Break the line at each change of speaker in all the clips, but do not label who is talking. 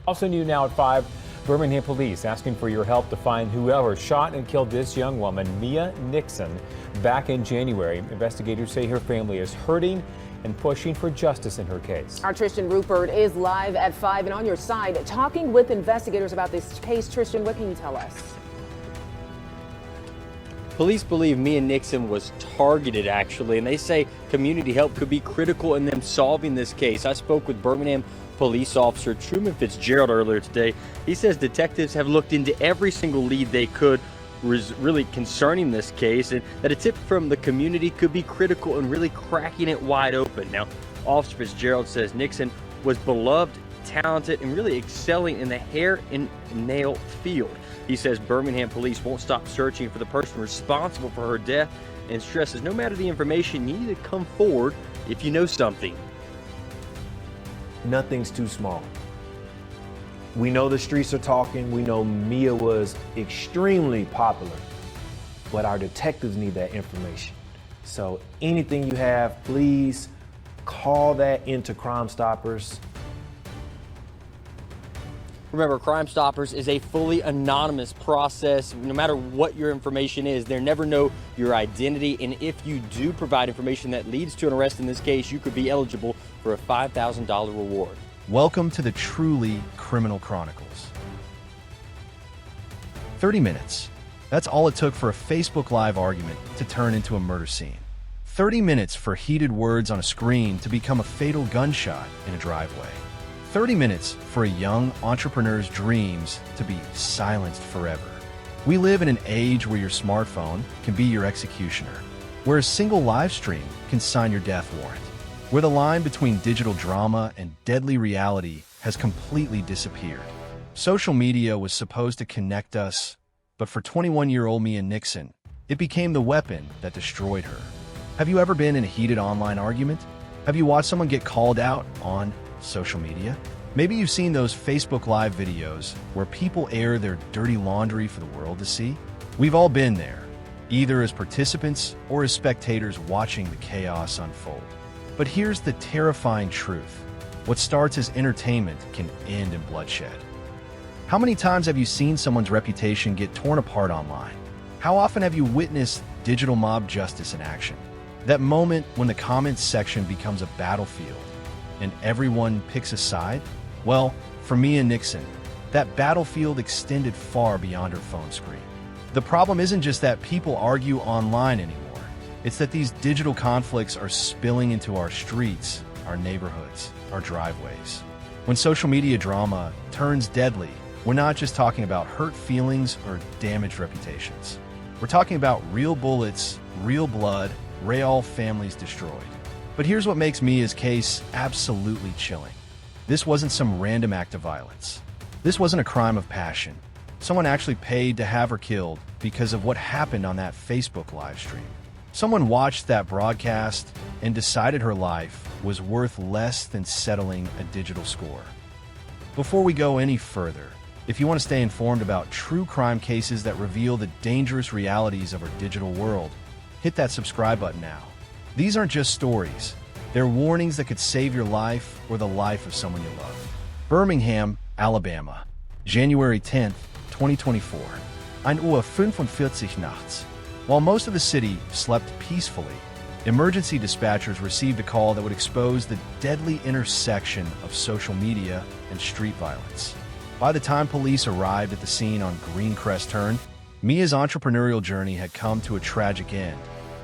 Also new now at 5, Birmingham police asking for your help to find whoever shot and killed this young woman, Mia Nixon, back in January. Investigators say her family is hurting and pushing for justice in her case.
Our Tristan Rupert is live at 5 and on your side talking with investigators about this case. Tristan, what can you tell us?
Police believe Mia Nixon was targeted, actually, and they say community help could be critical in them solving this case. I spoke with Birmingham police officer Truman Fitzgerald earlier today. He says detectives have looked into every single lead they could really concerning this case, and that a tip from the community could be critical in really cracking it wide open. Now, Officer Fitzgerald says Nixon was beloved, talented, and really excelling in the hair and nail field. He says Birmingham police won't stop searching for the person responsible for her death and stresses no matter the information, you need to come forward if you know something.
Nothing's too small. We know the streets are talking. We know Mia was extremely popular, but our detectives need that information. So anything you have, please call that into Crime Stoppers.
Remember, Crime Stoppers is a fully anonymous process. No matter what your information is, they never know your identity. And if you do provide information that leads to an arrest in this case, you could be eligible for a $5,000 reward.
Welcome to the Truly Criminal Chronicles. 30 minutes. That's all it took for a Facebook Live argument to turn into a murder scene. 30 minutes for heated words on a screen to become a fatal gunshot in a driveway. 30 minutes for a young entrepreneur's dreams to be silenced forever. We live in an age where your smartphone can be your executioner, where a single live stream can sign your death warrant, where the line between digital drama and deadly reality has completely disappeared. Social media was supposed to connect us, but for 21-year-old Mia Nixon, it became the weapon that destroyed her. Have you ever been in a heated online argument? Have you watched someone get called out on social media? Maybe you've seen those Facebook Live videos where people air their dirty laundry for the world to see. We've all been there, either as participants or as spectators watching the chaos unfold. But here's the terrifying truth. What starts as entertainment can end in bloodshed. How many times have you seen someone's reputation get torn apart online? How often have you witnessed digital mob justice in action? That moment when the comments section becomes a battlefield and everyone picks a side? Well, for Mia Nixon, that battlefield extended far beyond her phone screen. The problem isn't just that people argue online anymore. It's that these digital conflicts are spilling into our streets, our neighborhoods, our driveways. When social media drama turns deadly, we're not just talking about hurt feelings or damaged reputations. We're talking about real bullets, real blood, real families destroyed. But here's what makes Mia's case absolutely chilling. This wasn't some random act of violence. This wasn't a crime of passion. Someone actually paid to have her killed because of what happened on that Facebook live stream. Someone watched that broadcast and decided her life was worth less than settling a digital score. Before we go any further, if you want to stay informed about true crime cases that reveal the dangerous realities of our digital world, hit that subscribe button now. These aren't just stories. They're warnings that could save your life or the life of someone you love. Birmingham, Alabama, January 10th, 2024. 1:45 Uhr nachts. While most of the city slept peacefully, emergency dispatchers received a call that would expose the deadly intersection of social media and street violence. By the time police arrived at the scene on Greencrest Turn, Mia's entrepreneurial journey had come to a tragic end,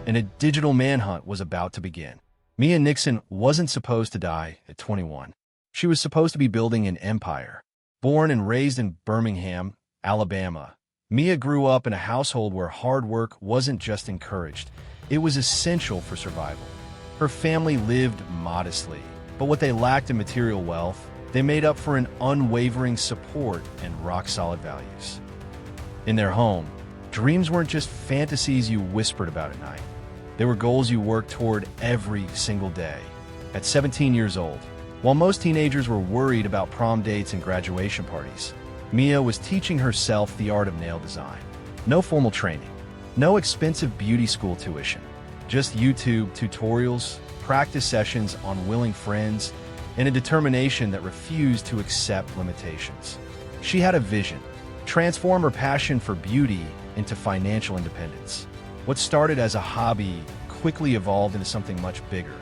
and a digital manhunt was about to begin. Mia Nixon wasn't supposed to die at 21. She was supposed to be building an empire. Born and raised in Birmingham, Alabama, Mia grew up in a household where hard work wasn't just encouraged, it was essential for survival. Her family lived modestly, but what they lacked in material wealth, they made up for in unwavering support and rock-solid values. In their home, dreams weren't just fantasies you whispered about at night. They were goals you worked toward every single day. At 17 years old, while most teenagers were worried about prom dates and graduation parties, Mia was teaching herself the art of nail design. No formal training, no expensive beauty school tuition, just YouTube tutorials, practice sessions on willing friends, and a determination that refused to accept limitations. She had a vision: transform her passion for beauty into financial independence. What started as a hobby quickly evolved into something much bigger.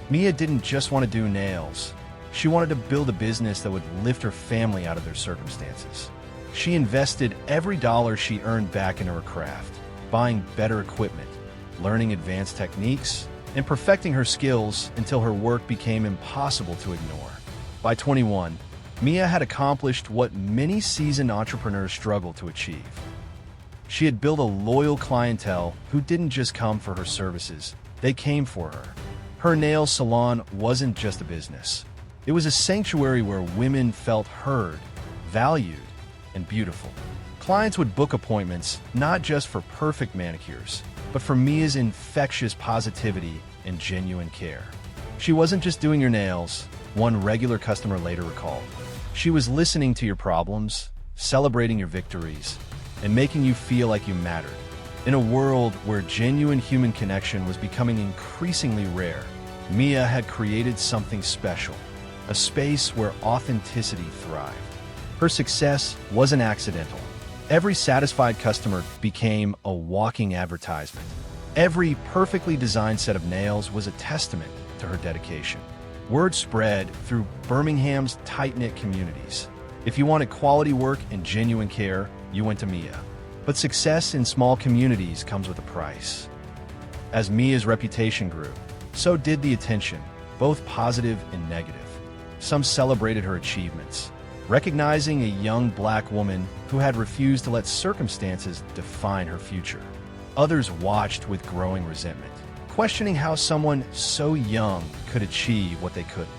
Mia didn't just want to do nails. She wanted to build a business that would lift her family out of their circumstances. She invested every dollar she earned back into her craft, buying better equipment, learning advanced techniques, and perfecting her skills until her work became impossible to ignore. By 21, Mia had accomplished what many seasoned entrepreneurs struggle to achieve. She had built a loyal clientele who didn't just come for her services, they came for her. Her nail salon wasn't just a business. It was a sanctuary where women felt heard, valued, and beautiful. Clients would book appointments not just for perfect manicures, but for Mia's infectious positivity and genuine care. She wasn't just doing your nails, one regular customer later recalled. She was listening to your problems, celebrating your victories, and making you feel like you mattered. In a world where genuine human connection was becoming increasingly rare, Mia had created something special, a space where authenticity thrived. Her success wasn't accidental. Every satisfied customer became a walking advertisement. Every perfectly designed set of nails was a testament to her dedication. Word spread through Birmingham's tight-knit communities. If you wanted quality work and genuine care, you went to Mia. But success in small communities comes with a price. As Mia's reputation grew, so did the attention, both positive and negative. Some celebrated her achievements, recognizing a young black woman who had refused to let circumstances define her future. Others watched with growing resentment, questioning how someone so young could achieve what they couldn't.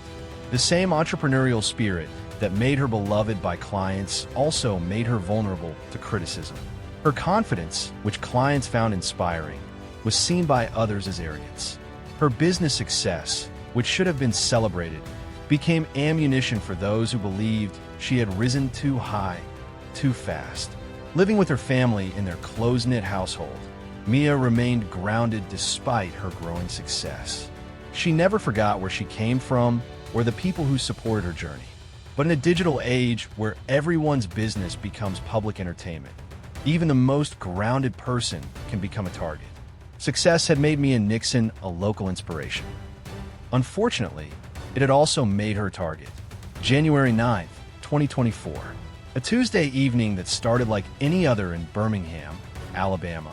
The same entrepreneurial spirit that made her beloved by clients also made her vulnerable to criticism. Her confidence, which clients found inspiring, was seen by others as arrogance. Her business success, which should have been celebrated, became ammunition for those who believed she had risen too high, too fast. Living with her family in their close-knit household, Mia remained grounded despite her growing success. She never forgot where she came from or the people who supported her journey. But in a digital age where everyone's business becomes public entertainment, even the most grounded person can become a target. Success had made Mia Nixon a local inspiration. Unfortunately, it had also made her a target. January 9th, 2024, a Tuesday evening that started like any other in Birmingham, Alabama.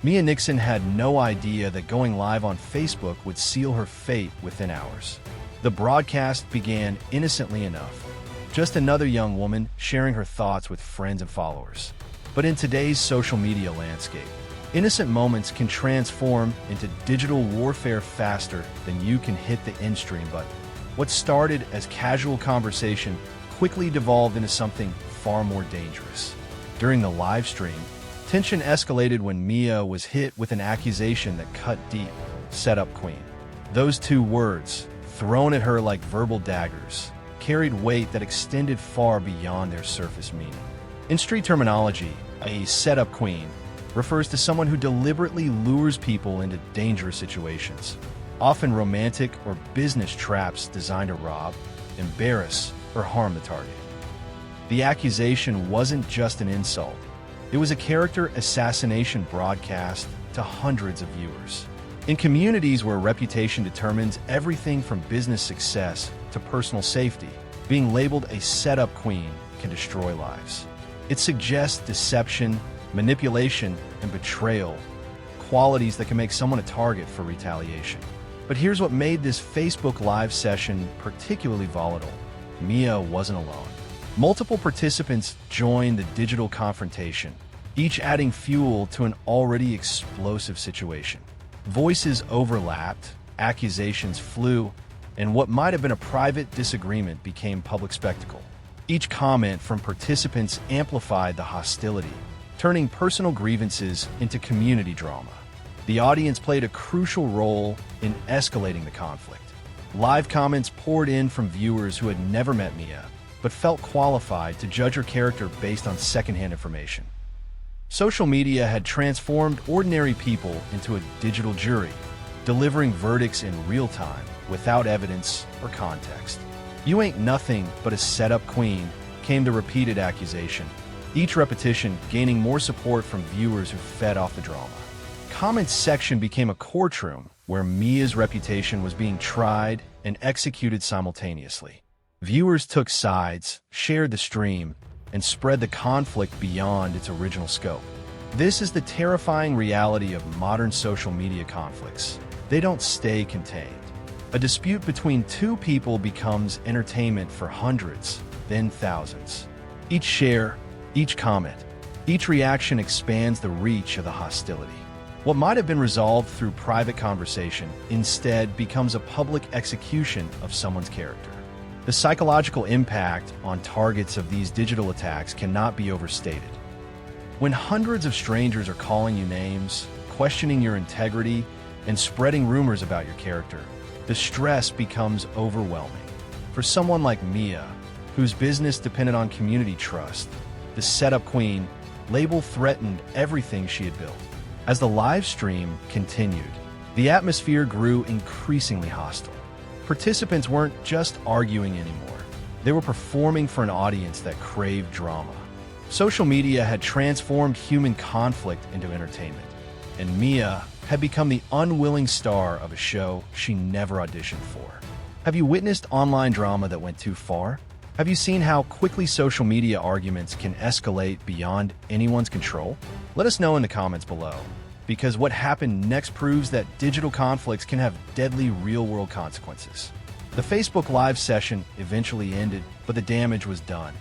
Mia Nixon had no idea that going live on Facebook would seal her fate within hours. The broadcast began innocently enough, just another young woman sharing her thoughts with friends and followers. But in today's social media landscape, innocent moments can transform into digital warfare faster than you can hit the end stream button. What started as casual conversation quickly devolved into something far more dangerous. During the live stream, tension escalated when Mia was hit with an accusation that cut deep: setup queen. Those two words, thrown at her like verbal daggers, carried weight that extended far beyond their surface meaning. In street terminology, a setup queen refers to someone who deliberately lures people into dangerous situations, often romantic or business traps designed to rob, embarrass, or harm the target. The accusation wasn't just an insult. It was a character assassination broadcast to hundreds of viewers. In communities where reputation determines everything from business success to personal safety, being labeled a setup queen can destroy lives. It suggests deception, manipulation, and betrayal, qualities that can make someone a target for retaliation. But here's what made this Facebook Live session particularly volatile. Mia wasn't alone. Multiple participants joined the digital confrontation, each adding fuel to an already explosive situation. Voices overlapped, accusations flew, and what might have been a private disagreement became public spectacle. Each comment from participants amplified the hostility, turning personal grievances into community drama. The audience played a crucial role in escalating the conflict. Live comments poured in from viewers who had never met Mia, but felt qualified to judge her character based on secondhand information. Social media had transformed ordinary people into a digital jury, delivering verdicts in real time without evidence or context. "You ain't nothing but a setup queen," came the repeated accusation, each repetition gaining more support from viewers who fed off the drama. Comments section became a courtroom where Mia's reputation was being tried and executed simultaneously. Viewers took sides, shared the stream, and spread the conflict beyond its original scope. This is the terrifying reality of modern social media conflicts. They don't stay contained. A dispute between two people becomes entertainment for hundreds, then thousands. Each share, each comment, each reaction expands the reach of the hostility. What might have been resolved through private conversation instead becomes a public execution of someone's character. The psychological impact on targets of these digital attacks cannot be overstated. When hundreds of strangers are calling you names, questioning your integrity, and spreading rumors about your character, the stress becomes overwhelming. For someone like Mia, whose business depended on community trust, the setup queen label threatened everything she had built. As the live stream continued, the atmosphere grew increasingly hostile. Participants weren't just arguing anymore. They were performing for an audience that craved drama. Social media had transformed human conflict into entertainment, and Mia had become the unwilling star of a show she never auditioned for. Have you witnessed online drama that went too far? Have you seen how quickly social media arguments can escalate beyond anyone's control? Let us know in the comments below, because what happened next proves that digital conflicts can have deadly real-world consequences. The Facebook Live session eventually ended, but the damage was done.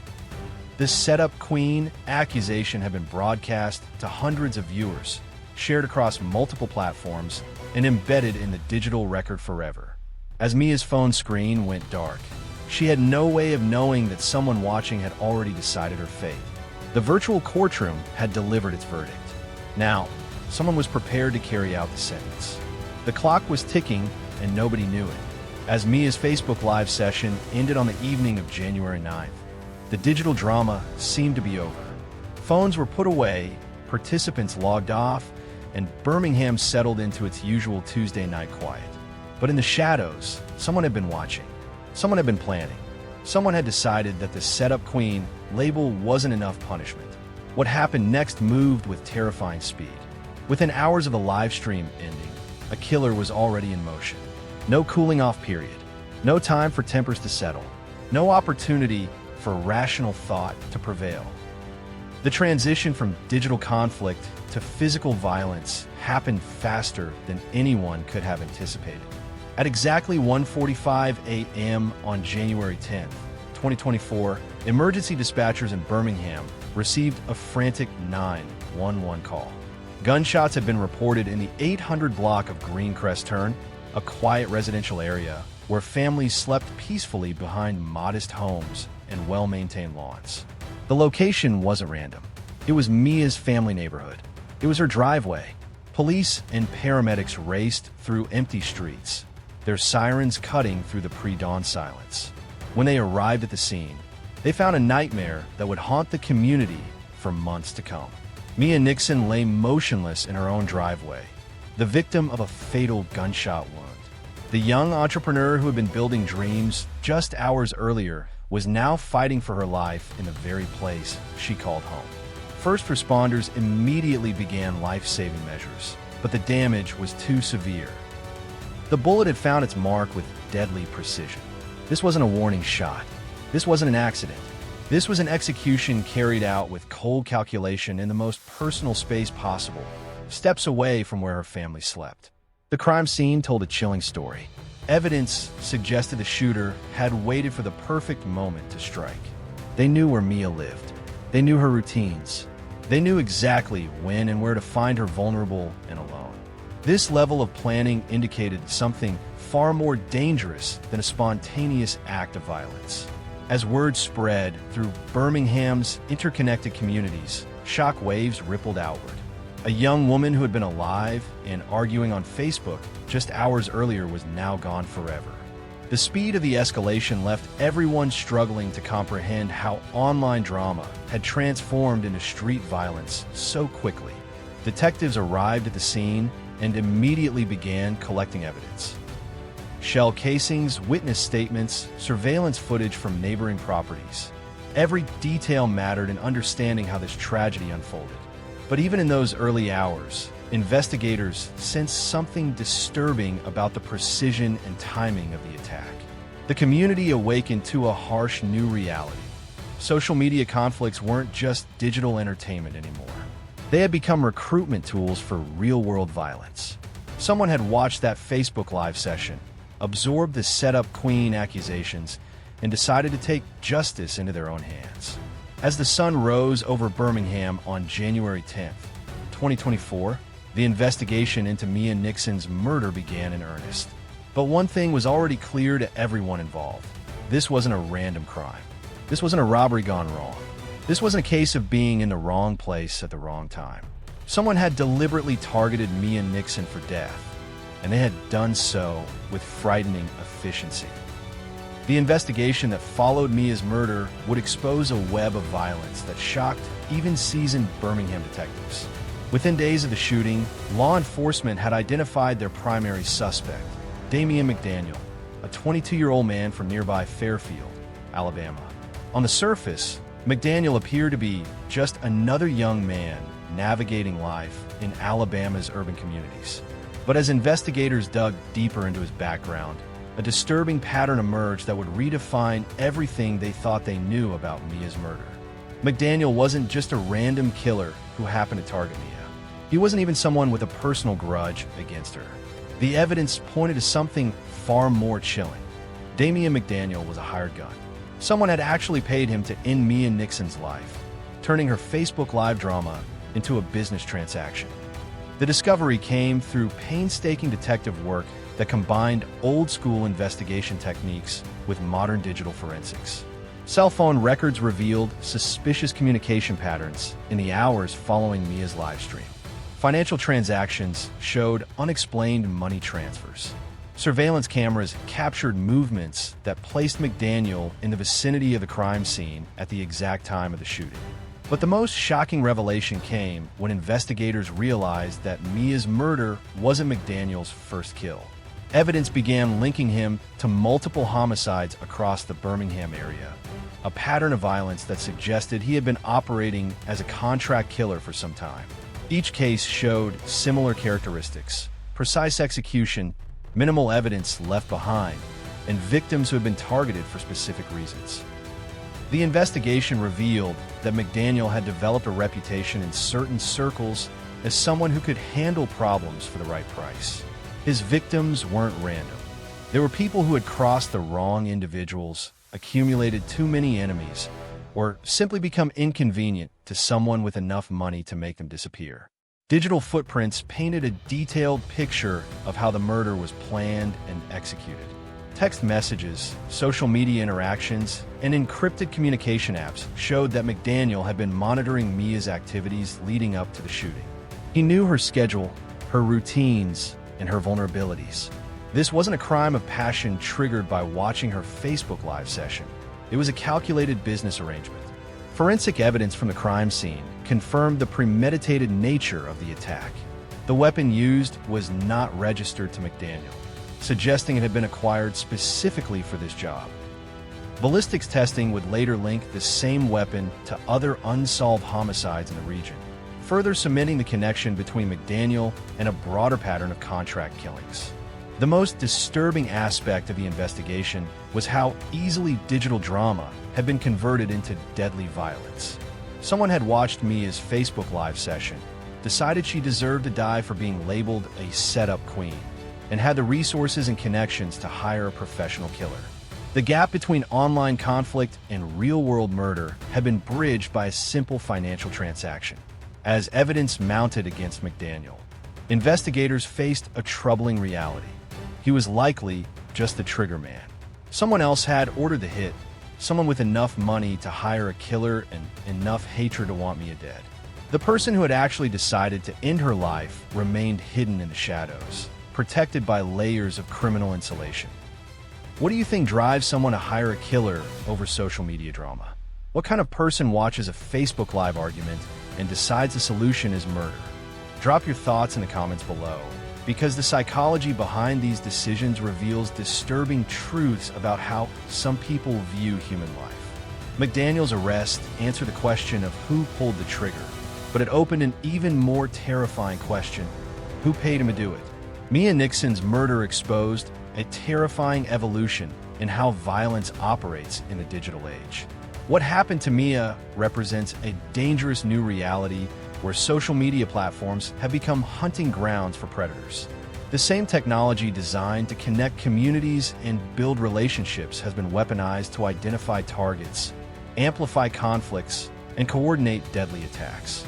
This setup queen accusation had been broadcast to hundreds of viewers, shared across multiple platforms, and embedded in the digital record forever. As Mia's phone screen went dark, she had no way of knowing that someone watching had already decided her fate. The virtual courtroom had delivered its verdict. Now, someone was prepared to carry out the sentence. The clock was ticking, and nobody knew it. As Mia's Facebook Live session ended on the evening of January 9th, the digital drama seemed to be over. Phones were put away, participants logged off, and Birmingham settled into its usual Tuesday night quiet. But in the shadows, someone had been watching. Someone had been planning. Someone had decided that the setup queen label wasn't enough punishment. What happened next moved with terrifying speed. Within hours of the live stream ending, a killer was already in motion. No cooling off period. No time for tempers to settle. No opportunity for rational thought to prevail. The transition from digital conflict to physical violence happened faster than anyone could have anticipated. At exactly 1:45 a.m. on January 10th, 2024, emergency dispatchers in Birmingham received a frantic 911 call. Gunshots had been reported in the 800 block of Greencrest Turn, a quiet residential area where families slept peacefully behind modest homes and well-maintained lawns. The location wasn't random. It was Mia's family neighborhood. It was her driveway. Police and paramedics raced through empty streets, their sirens cutting through the pre-dawn silence. When they arrived at the scene, they found a nightmare that would haunt the community for months to come. Mia Nixon lay motionless in her own driveway, the victim of a fatal gunshot wound. The young entrepreneur who had been building dreams just hours earlier was now fighting for her life in the very place she called home. First responders immediately began life-saving measures, but the damage was too severe. The bullet had found its mark with deadly precision. This wasn't a warning shot. This wasn't an accident. This was an execution carried out with cold calculation in the most personal space possible, steps away from where her family slept. The crime scene told a chilling story. Evidence suggested the shooter had waited for the perfect moment to strike. They knew where Mia lived. They knew her routines. They knew exactly when and where to find her vulnerable and alone. This level of planning indicated something far more dangerous than a spontaneous act of violence. As word spread through Birmingham's interconnected communities, shock waves rippled outward. A young woman who had been alive and arguing on Facebook just hours earlier was now gone forever. The speed of the escalation left everyone struggling to comprehend how online drama had transformed into street violence so quickly. Detectives arrived at the scene and immediately began collecting evidence. Shell casings, witness statements, surveillance footage from neighboring properties. Every detail mattered in understanding how this tragedy unfolded. But even in those early hours, investigators sensed something disturbing about the precision and timing of the attack. The community awakened to a harsh new reality. Social media conflicts weren't just digital entertainment anymore. They had become recruitment tools for real-world violence. Someone had watched that Facebook Live session, absorbed the setup queen accusations, and decided to take justice into their own hands. As the sun rose over Birmingham on January 10th, 2024, the investigation into Mia Nixon's murder began in earnest. But one thing was already clear to everyone involved. This wasn't a random crime. This wasn't a robbery gone wrong. This wasn't a case of being in the wrong place at the wrong time. Someone had deliberately targeted Mia Nixon for death, and they had done so with frightening efficiency. The investigation that followed Mia's murder would expose a web of violence that shocked even seasoned Birmingham detectives. Within days of the shooting, law enforcement had identified their primary suspect, Damian McDaniel, a 22-year-old man from nearby Fairfield, Alabama. On the surface, McDaniel appeared to be just another young man navigating life in Alabama's urban communities. But as investigators dug deeper into his background, a disturbing pattern emerged that would redefine everything they thought they knew about Mia's murder. McDaniel wasn't just a random killer who happened to target Mia. He wasn't even someone with a personal grudge against her. The evidence pointed to something far more chilling. Damian McDaniel was a hired gun. Someone had actually paid him to end Mia Nixon's life, turning her Facebook Live drama into a business transaction. The discovery came through painstaking detective work that combined old-school investigation techniques with modern digital forensics. Cell phone records revealed suspicious communication patterns in the hours following Mia's live stream. Financial transactions showed unexplained money transfers. Surveillance cameras captured movements that placed McDaniel in the vicinity of the crime scene at the exact time of the shooting. But the most shocking revelation came when investigators realized that Mia's murder wasn't McDaniel's first kill. Evidence began linking him to multiple homicides across the Birmingham area, a pattern of violence that suggested he had been operating as a contract killer for some time. Each case showed similar characteristics: precise execution, minimal evidence left behind, and victims who had been targeted for specific reasons. The investigation revealed that McDaniel had developed a reputation in certain circles as someone who could handle problems for the right price. His victims weren't random. They were people who had crossed the wrong individuals, accumulated too many enemies, or simply become inconvenient to someone with enough money to make them disappear. Digital footprints painted a detailed picture of how the murder was planned and executed. Text messages, social media interactions, and encrypted communication apps showed that McDaniel had been monitoring Mia's activities leading up to the shooting. He knew her schedule, her routines, and her vulnerabilities. This wasn't a crime of passion triggered by watching her Facebook Live session. It was a calculated business arrangement. Forensic evidence from the crime scene confirmed the premeditated nature of the attack. The weapon used was not registered to McDaniel, suggesting it had been acquired specifically for this job. Ballistics testing would later link the same weapon to other unsolved homicides in the region, further cementing the connection between McDaniel and a broader pattern of contract killings. The most disturbing aspect of the investigation was how easily digital drama had been converted into deadly violence. Someone had watched Mia's Facebook Live session, decided she deserved to die for being labeled a setup queen, and had the resources and connections to hire a professional killer. The gap between online conflict and real-world murder had been bridged by a simple financial transaction. As evidence mounted against McDaniel, investigators faced a troubling reality. He was likely just the trigger man. Someone else had ordered the hit, someone with enough money to hire a killer and enough hatred to want Mia dead. The person who had actually decided to end her life remained hidden in the shadows, protected by layers of criminal insulation. What do you think drives someone to hire a killer over social media drama? What kind of person watches a Facebook Live argument and decides the solution is murder? Drop your thoughts in the comments below. because the psychology behind these decisions reveals disturbing truths about how some people view human life. McDaniel's arrest answered the question of who pulled the trigger, but it opened an even more terrifying question: who paid him to do it? Mia Nixon's murder exposed a terrifying evolution in how violence operates in the digital age. What happened to Mia represents a dangerous new reality where social media platforms have become hunting grounds for predators. The same technology designed to connect communities and build relationships has been weaponized to identify targets, amplify conflicts, and coordinate deadly attacks.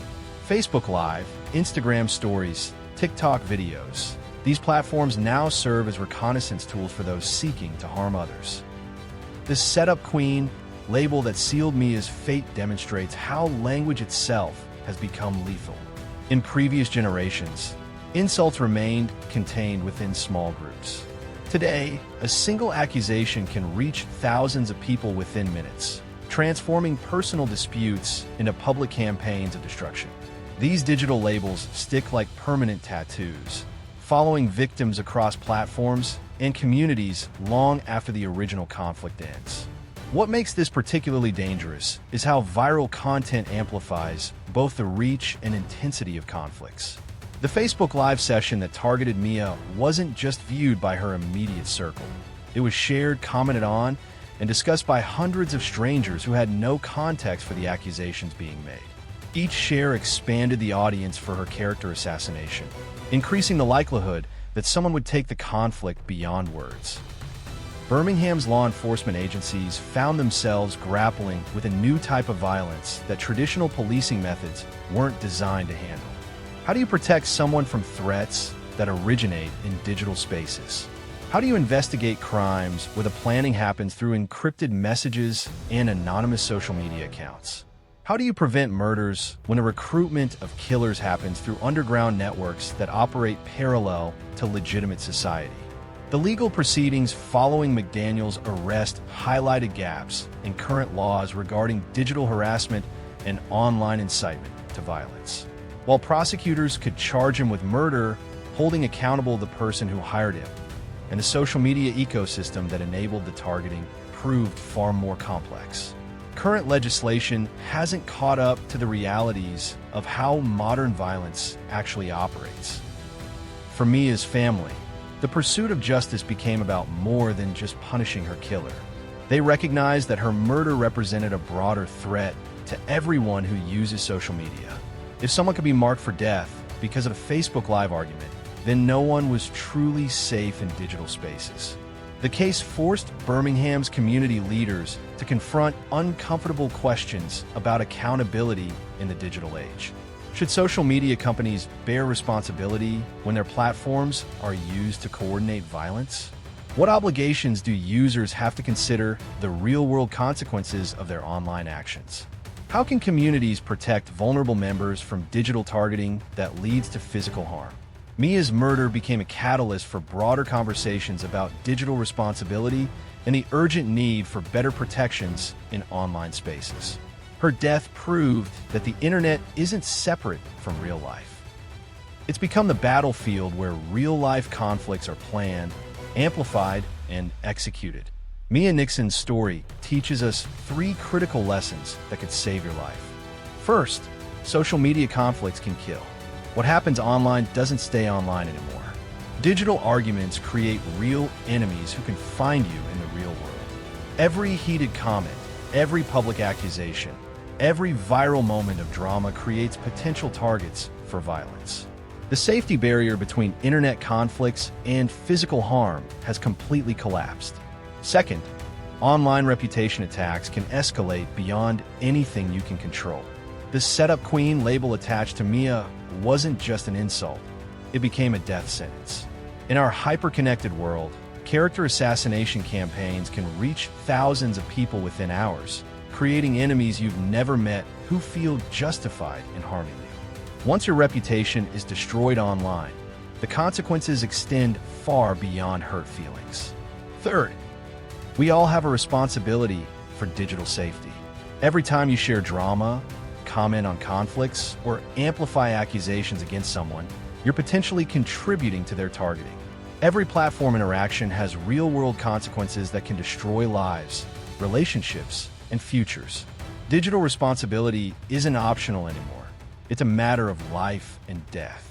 Facebook Live, Instagram Stories, TikTok videos. These platforms now serve as reconnaissance tools for those seeking to harm others. The setup queen label that sealed Mia's fate demonstrates how language itself has become lethal. In previous generations, insults remained contained within small groups. Today, a single accusation can reach thousands of people within minutes, transforming personal disputes into public campaigns of destruction. These digital labels stick like permanent tattoos, following victims across platforms and communities long after the original conflict ends. What makes this particularly dangerous is how viral content amplifies both the reach and intensity of conflicts. The Facebook Live session that targeted Mia wasn't just viewed by her immediate circle. It was shared, commented on, and discussed by hundreds of strangers who had no context for the accusations being made. Each share expanded the audience for her character assassination, increasing the likelihood that someone would take the conflict beyond words. Birmingham's law enforcement agencies found themselves grappling with a new type of violence that traditional policing methods weren't designed to handle. How do you protect someone from threats that originate in digital spaces? How do you investigate crimes where the planning happens through encrypted messages and anonymous social media accounts? How do you prevent murders when the recruitment of killers happens through underground networks that operate parallel to legitimate society? The legal proceedings following McDaniel's arrest highlighted gaps in current laws regarding digital harassment and online incitement to violence. While prosecutors could charge him with murder, holding accountable the person who hired him, and the social media ecosystem that enabled the targeting proved far more complex. Current legislation hasn't caught up to the realities of how modern violence actually operates. For Mia's family, the pursuit of justice became about more than just punishing her killer. They recognized that her murder represented a broader threat to everyone who uses social media. If someone could be marked for death because of a Facebook Live argument, then no one was truly safe in digital spaces. The case forced Birmingham's community leaders to confront uncomfortable questions about accountability in the digital age. Should social media companies bear responsibility when their platforms are used to coordinate violence? What obligations do users have to consider the real-world consequences of their online actions? How can communities protect vulnerable members from digital targeting that leads to physical harm? Mia's murder became a catalyst for broader conversations about digital responsibility and the urgent need for better protections in online spaces. Her death proved that the internet isn't separate from real life. It's become the battlefield where real-life conflicts are planned, amplified, and executed. Mia Nixon's story teaches us 3 critical lessons that could save your life. First, social media conflicts can kill. What happens online doesn't stay online anymore. Digital arguments create real enemies who can find you in the real world. Every heated comment, every public accusation, every viral moment of drama creates potential targets for violence. The safety barrier between internet conflicts and physical harm has completely collapsed. Second, online reputation attacks can escalate beyond anything you can control. The setup queen label attached to Mia wasn't just an insult, it became a death sentence. In our hyper-connected world, character assassination campaigns can reach thousands of people within hours, creating enemies you've never met who feel justified in harming you. Once your reputation is destroyed online, the consequences extend far beyond hurt feelings. Third, we all have a responsibility for digital safety. Every time you share drama, comment on conflicts, or amplify accusations against someone, you're potentially contributing to their targeting. Every platform interaction has real-world consequences that can destroy lives, relationships, and futures. Digital responsibility isn't optional anymore. It's a matter of life and death.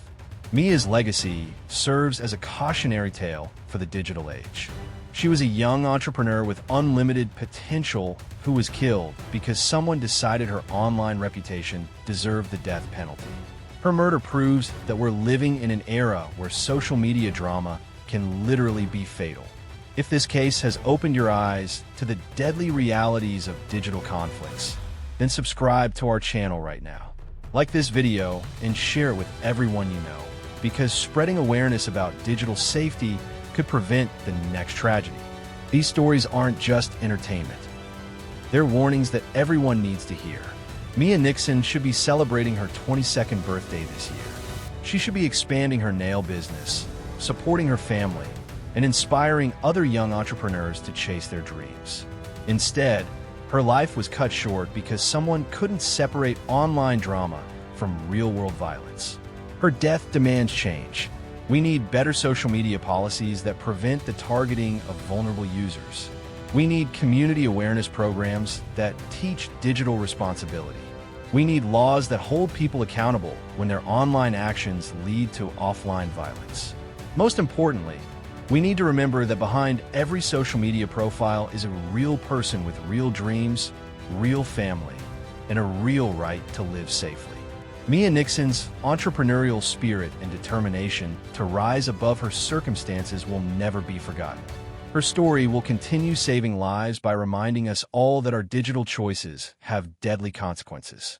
Mia's legacy serves as a cautionary tale for the digital age. She was a young entrepreneur with unlimited potential who was killed because someone decided her online reputation deserved the death penalty. Her murder proves that we're living in an era where social media drama can literally be fatal. If this case has opened your eyes to the deadly realities of digital conflicts, then subscribe to our channel right now. Like this video and share it with everyone you know, because spreading awareness about digital safety could prevent the next tragedy. These stories aren't just entertainment. They're warnings that everyone needs to hear. Mia Nixon should be celebrating her 22nd birthday this year. She should be expanding her nail business, supporting her family, and inspiring other young entrepreneurs to chase their dreams. Instead, her life was cut short because someone couldn't separate online drama from real-world violence. Her death demands change. We need better social media policies that prevent the targeting of vulnerable users. We need community awareness programs that teach digital responsibility. We need laws that hold people accountable when their online actions lead to offline violence. Most importantly, we need to remember that behind every social media profile is a real person with real dreams, real family, and a real right to live safely. Mia Nixon's entrepreneurial spirit and determination to rise above her circumstances will never be forgotten. Her story will continue saving lives by reminding us all that our digital choices have deadly consequences.